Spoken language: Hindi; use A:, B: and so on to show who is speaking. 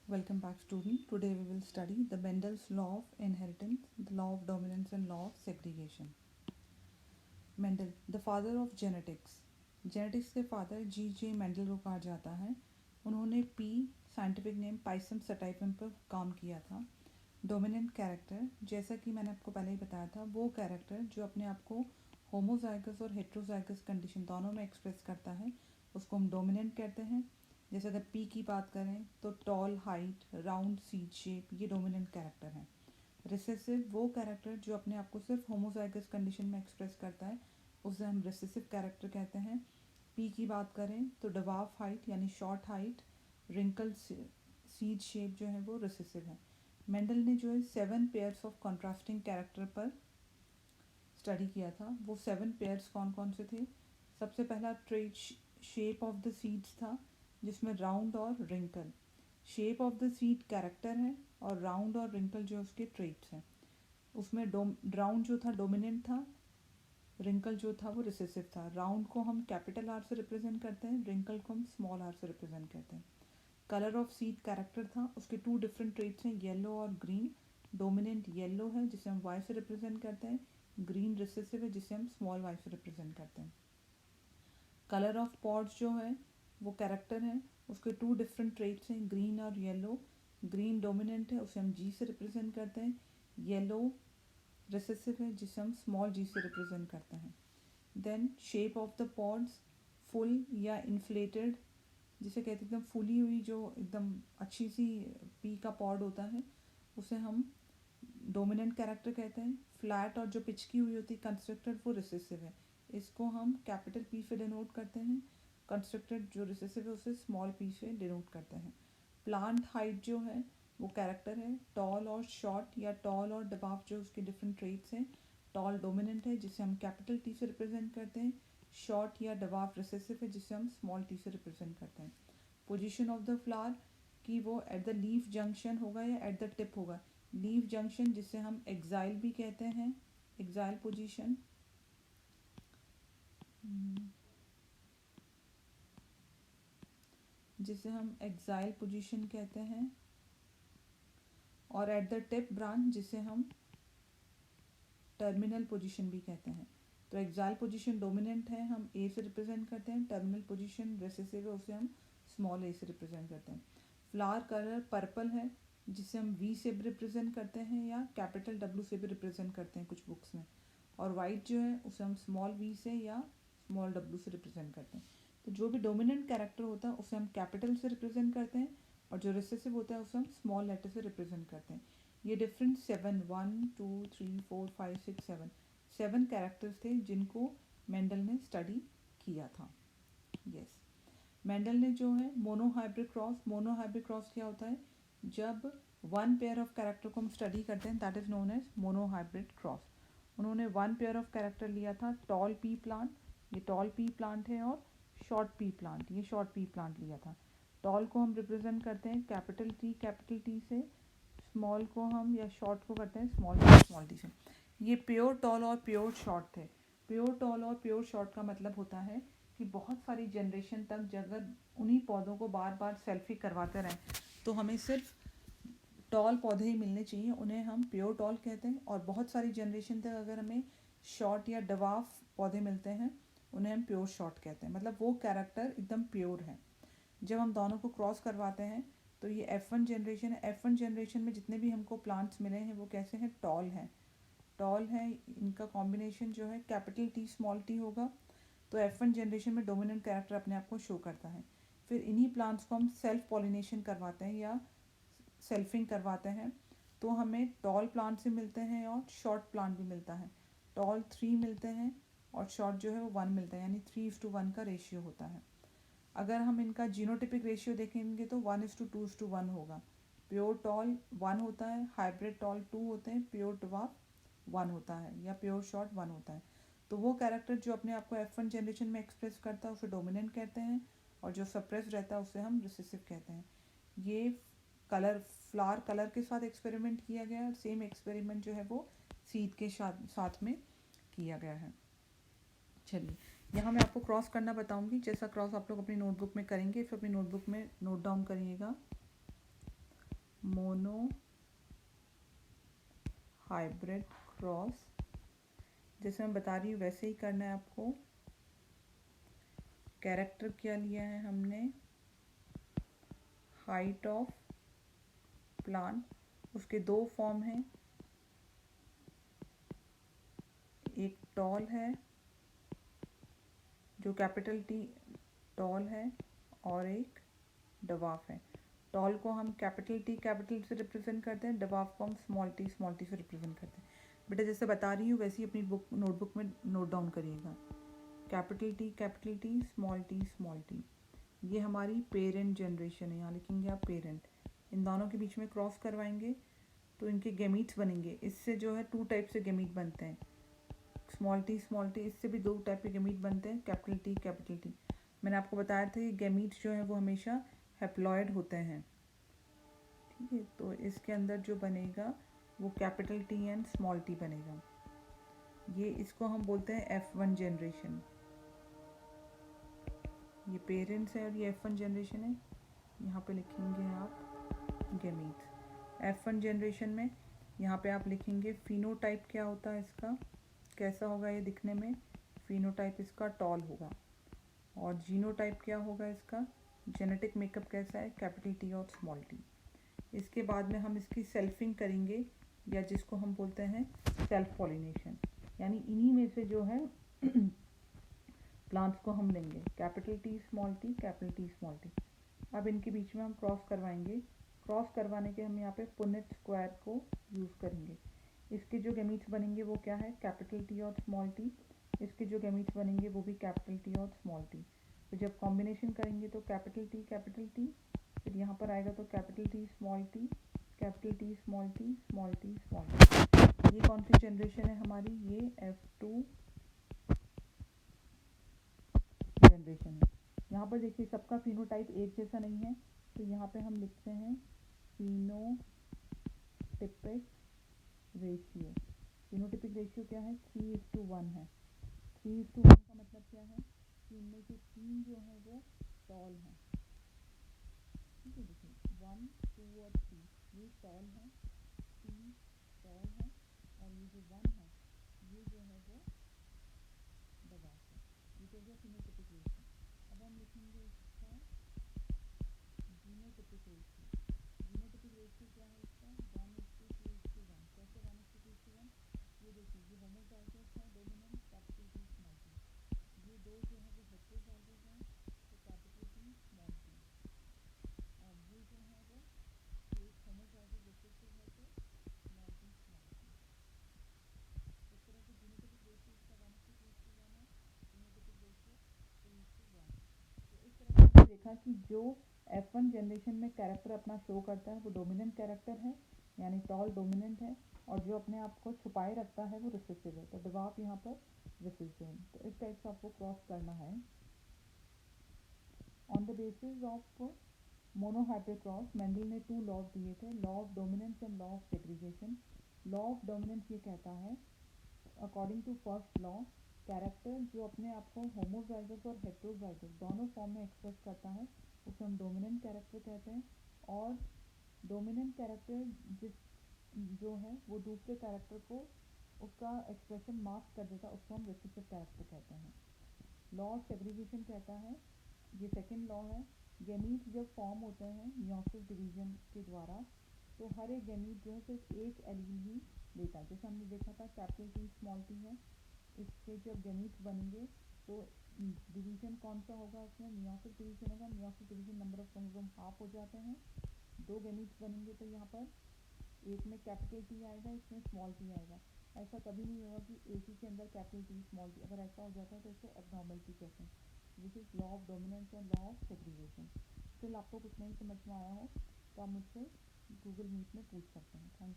A: Welcome back, student. Today we will study the Mendel's law of inheritance, the law of dominance and law of segregation. Mendel, the father of genetics. Genetics के फादर G.J. मेंडल को कहा जाता है. उन्होंने पी साइंटिफिक नेम पाइसम सटाइफम पर काम किया था. डोमिनेंट कैरेक्टर, जैसा कि मैंने आपको पहले ही बताया था, वो कैरेक्टर जो अपने आप को होमोजाइगस और हेट्रोजाइगस कंडीशन दोनों में एक्सप्रेस करता है, उसको हम डोमिनेंट कहते हैं. जैसे अगर पी की बात करें तो tall, height, round seed shape, ये डोमिनेंट कैरेक्टर है. रिसेसिव, वो कैरेक्टर जो अपने आप को सिर्फ होमोजाइगस कंडीशन में एक्सप्रेस करता है, उसे हम रिसेसिव कैरेक्टर कहते हैं. पी की बात करें तो डवार्फ हाइट यानी short height, wrinkle seed shape जो है वो रिसेसिव है. मेंडल ने जो है 7 पेयर्स ऑफ कॉन्ट्रास्टिंग कैरेक्टर पर स्टडी किया था. वो 7 पेयर्स कौन कौन से थे? सबसे पहला trait shape of the seeds था, जिसमें राउंड और wrinkle. Shape of the seed character है और राउंड और रिंकल जो उसके ट्रेट्स हैं. उसमें राउंड जो था डोमिनेंट था, रिंकल जो था वो रिसेसिव था. राउंड को हम कैपिटल आर से रिप्रेजेंट करते हैं, रिंकल को हम स्मॉल आर से रिप्रेजेंट करते हैं. कलर ऑफ सीड कैरेक्टर था, उसके 2 डिफरेंट ट्रेट्स हैं, येलो और ग्रीन. डोमिनेंट येलो है जिसे हम वाई से रिप्रेजेंट करते हैं, ग्रीन रिसेसिव है जिसे हम स्मॉल वाई से रिप्रेजेंट करते हैं. कलर ऑफ पॉड्स जो है वो कैरेक्टर है, उसके 2 डिफरेंट ट्रेट्स हैं, ग्रीन और येलो. ग्रीन डोमिनेंट है, उसे हम जी से रिप्रेजेंट करते हैं. येलो रिसेसिव है जिसे हम स्मॉल जी से रिप्रेजेंट करते हैं. Then shape of the pods, full या इन्फ्लेटेड, जिसे कहते हैं एकदम फूली हुई, जो एकदम अच्छी सी पी का पॉड होता है, उसे हम डोमिनेंट कैरेक्टर कहते हैं. फ्लैट और जो पिचकी हुई होती है कंस्ट्रक्टेड, वो रिसेसिव है, इसको हम कैपिटल पी से डिनोट करते हैं. कंस्ट्रक्टेड जो रिसेसिव है उसे स्मॉल पी से डिनोट करते हैं. प्लांट हाइट जो है वो कैरेक्टर है. टॉल और शॉर्ट या टॉल और डबाफ जो उसके डिफरेंट ट्रेट्स हैं. टॉल डोमिनेंट है जिसे हम कैपिटल टी से रिप्रेजेंट करते हैं. शॉर्ट या डबाफ रिसेसिव है जिसे हम स्मॉल टी से रिप्रेजेंट करते हैं. पोजीशन ऑफ द फ्लावर कि वो एट द लीफ जंक्शन होगा या एट द टिप होगा. लीफ जंक्शन जिसे हम एक्साइल भी कहते हैं, एक्साइल पोजीशन. जिसे हम एक्साइल पोजीशन कहते हैं. और एट द टिप ब्रांच जिसे हम टर्मिनल पोजीशन भी कहते हैं. तो एक्साइल पोजीशन डोमिनेंट है, हम ए से रिप्रेजेंट करते हैं. टर्मिनल पोजीशन रेसेसिव है, उसे हम स्मॉल ए से रिप्रेजेंट करते हैं. फ्लावर कलर पर्पल है जिसे हम वी से भी रिप्रेजेंट करते हैं या कैपिटल डब्ल्यू से भी रिप्रेजेंट करते हैं कुछ बुक्स में. और वाइट जो है उसे हम स्मॉल वी से या स्मॉल डब्ल्यू से रिप्रेजेंट करते हैं. तो जो भी डोमिनेंट कैरेक्टर होता है उसे हम कैपिटल से रिप्रेजेंट करते हैं, और जो रिसेसिव होता है उसे हम स्मॉल लेटर से रिप्रेजेंट करते हैं. ये डिफरेंट 7 1 2 3 4 5 6 7 कैरेक्टर्स थे जिनको मेंडल ने स्टडी किया था. यस, मेंडल ने जो है मोनोहाइब्रिड क्रॉस क्या होता है? जब 1 पेयर ऑफ कैरेक्टर को हम स्टडी करते हैं, that is known as monohybrid cross. उन्होंने 1 पेयर ऑफ कैरेक्टर लिया था, टॉल पी प्लांट, ये टॉल पी प्लांट है, और शॉर्ट पी प्लांट, ये शॉर्ट पी प्लांट लिया था. टॉल को हम रिप्रेजेंट करते हैं कैपिटल टी से, स्मॉल को हम या शॉर्ट को करते हैं स्मॉल टी से. ये प्योर टॉल और प्योर शॉर्ट थे. प्योर टॉल और प्योर शॉर्ट का मतलब होता है कि बहुत सारी जनरेशन तक अगर उन्हीं पौधों को बार बार सेल्फी करवाते रहें तो हमें सिर्फ टॉल पौधे ही मिलने चाहिए, उन्हें हम प्योर टॉल कहते हैं. और बहुत सारी जनरेशन तक अगर हमें शॉर्ट या डवाफ पौधे मिलते हैं, उन्हें हम प्योर शॉर्ट कहते हैं. मतलब वो कैरेक्टर एकदम प्योर है. जब हम दोनों को क्रॉस करवाते हैं तो ये F1 जनरेशन है. F1 जनरेशन में जितने भी हमको प्लांट्स मिले हैं वो कैसे हैं? टॉल हैं. टॉल है, इनका कॉम्बिनेशन जो है कैपिटल टी स्मॉल टी होगा. तो F1 जनरेशन में डोमिनेंट कैरेक्टर अपने आप को शो करता है. फिर इन्हीं प्लांट्स को हम सेल्फ पॉलिनेशन करवाते हैं या सेल्फिंग करवाते हैं, तो हमें टॉल प्लांट से मिलते हैं और शॉर्ट प्लांट भी मिलता है. टॉल 3 मिलते हैं और शॉर्ट जो है वो 1 मिलता है, यानी 3:1 का रेशियो होता है. अगर हम इनका जीनोटिपिक रेशियो देखेंगे तो 1:2:1 होगा. प्योर टॉल 1 होता है, हाइब्रिड टॉल 2 होते हैं, प्योर डवार्फ 1 होता है या प्योर शॉर्ट 1 होता है. तो वो कैरेक्टर जो अपने आप को F1 जनरेशन में एक्सप्रेस करता है उसे डोमिनेंट कहते हैं, और जो सप्रेस रहता है उसे हम रिसेसिव कहते हैं. ये फ्लावर कलर के साथ एक्सपेरिमेंट किया गया है, और सेम एक्सपेरिमेंट जो है वो सीड के साथ में किया गया है. चलिए, यहाँ मैं आपको क्रॉस करना बताऊंगी. जैसा क्रॉस आप लोग अपनी नोटबुक में करेंगे, फिर अपनी नोटबुक में नोट डाउन करिएगा. मोनो हाइब्रिड क्रॉस, जैसे मैं बता रही हूँ वैसे ही करना है आपको। कैरेक्टर क्या लिया है हमने, हाइट ऑफ प्लांट, उसके दो फॉर्म हैं, एक टॉल है जो कैपिटल टी टॉल है, और एक डवाफ है। टॉल को हम कैपिटल टी कैपिटल से रिप्रेजेंट करते हैं, डवाफ को हम स्मॉल टी से रिप्रेजेंट करते हैं। बेटा जैसे बता रही हूँ वैसे ही अपनी नोटबुक में नोट डाउन करिएगा। Capital T, small T. ये हमारी पेरेंट जनरेशन है, यहाँ लिखेंगे आप पेरेंट। इन दोनों के बीच में क्रॉस करवाएंगे तो इनके गैमीट्स बनेंगे। इससे जो है 2 टाइप से गैमीट बनते हैं, स्मॉल टी, इससे भी 2 टाइप के गैमीट बनते हैं, कैपिटल टी। मैंने आपको बताया था कि गैमीट्स जो हैं वो हमेशा हैप्लॉयड होते हैं, ठीक है। तो इसके अंदर जो बनेगा वो capital T and small T बनेगा। ये इसको हम बोलते हैं F1 जनरेशन। ये पेरेंट्स है और ये F1 जनरेशन है। यहाँ पे लिखेंगे आप गैमीट्स। F1 जनरेशन में यहाँ पे आप लिखेंगे फिनोटाइप क्या होता है इसका, कैसा होगा ये दिखने में। फिनोटाइप इसका टॉल होगा। और जीनोटाइप क्या होगा इसका, जेनेटिक मेकअप कैसा है, कैपिटल टी और स्मॉल टी। इसके बाद में हम इसकी सेल्फिंग करेंगे, या जिसको हम बोलते हैं सेल्फ पॉलिनेशन, यानी इन्हीं में से जो है प्लांट्स को हम लेंगे, कैपिटल टी स्मॉल टी। अब इनके बीच में हम क्रॉस करवाएंगे। क्रॉस करवाने के हम यहाँ पे पुनेट स्क्वायर को यूज़ करेंगे। इसके जो गैमीट्स बनेंगे वो क्या है, कैपिटल टी और स्मॉल टी। इसके जो गैमीट्स बनेंगे वो भी कैपिटल टी और स्मॉल टी। तो जब कॉम्बिनेशन करेंगे तो कैपिटल टी, फिर यहाँ पर आएगा तो capital T small T, small T. ये कौन सी जनरेशन है हमारी, ये F2 जनरेशन है। यहाँ पर देखिए सबका फिनोटाइप एक जैसा नहीं है, तो यहाँ पे हम लिखते हैं फिनोटिपिक रेशियो। फिनोटिपिक रेशियो क्या है, 3:1 है। 3:1 का मतलब क्या है कि इनमें से 3 जो है वो टॉल हैं, ठीक है। देखिए 1, 2 और 3 ये टॉल है, 3 टॉल है, और ये जो 1 है ये जो है वो दबाव है। ये तो हो गया फिनोटिपिक रेशियो। अब हम लिखेंगे इसका जीनोटिपिक रेशियो। जीनोटिपिक रेशियो क्या है इसका, 1:2:1। कैसे 1:2:1, ये देखिए ये होमोजाइगस है, dominant capital T small T. ये दो जो है वो हेटेरोजाइगस हैं, तो कैपिटल टी स्मॉल टी। और ये जो है वो एक होमोजाइगस रिसेसिव है, तो स्मॉल टी। इस तरह से जीनोटिपिक रेशियो इसका 1:2:1 है, जीनोटिपिक रेशियो 3:1। तो इस तरह से हमने देखा कि जो F1 जनरेशन में कैरेक्टर अपना शो करता है वो डोमिनेंट कैरेक्टर है, यानी टॉल डोमिनेंट है, और जो अपने आप को छुपाए रखता है वो रिसेसिव है। तो डवार्फ यहाँ पर रिसेसिव है। तो इस टाइप से आपको क्रॉस करना है। On the basis of monohybrid cross Mendel ने 2 लॉज दिए थे, law of dominance and law of segregation. Law of dominance ये कहता है, according to first law, character जो अपने आप को होमोजाइगस और हेटेरोजाइगस दोनों फॉर्म में एक्सप्रेस करता है उसे हम डोमिनेंट कैरेक्टर कहते हैं। और डोमिनेंट कैरेक्टर जिस जो है वो दूसरे कैरेक्टर को उसका एक्सप्रेशन मास्क कर देता है, उसको हम रिसेसिव कैरेक्टर कहते हैं। लॉ ऑफ सेग्रीगेशन कहता है, ये सेकेंड लॉ है, गैमीट्स जब फॉर्म होते हैं मियोसिस डिवीजन के द्वारा, तो हर एक गैमीट जो है सिर्फ एक एलील ही लेता है। जैसे हमने देखा था कैपिटल टी स्मॉल टी है, इसके जब गैमीट्स बनेंगे तो डिवीजन कौन सा होगा, उसमें मियोसिस डिवीजन होगा। Meiosis division number of chromosome half हो जाते हैं। 2 गैमीट्स बनेंगे तो यहाँ पर एक में कैपिटल टी आएगा, इसमें स्मॉल टी आएगा। ऐसा कभी नहीं होगा कि एक ही के अंदर कैपिटल टी स्मॉल टी, अगर ऐसा हो जाता है तो इसे एबनॉर्मलिटी कहते हैं। This is law of dominance and law of segregation. Still आपको कुछ नहीं समझ में आया हो तो आप मुझसे गूगल मीट में पूछ सकते हैं। Thank you.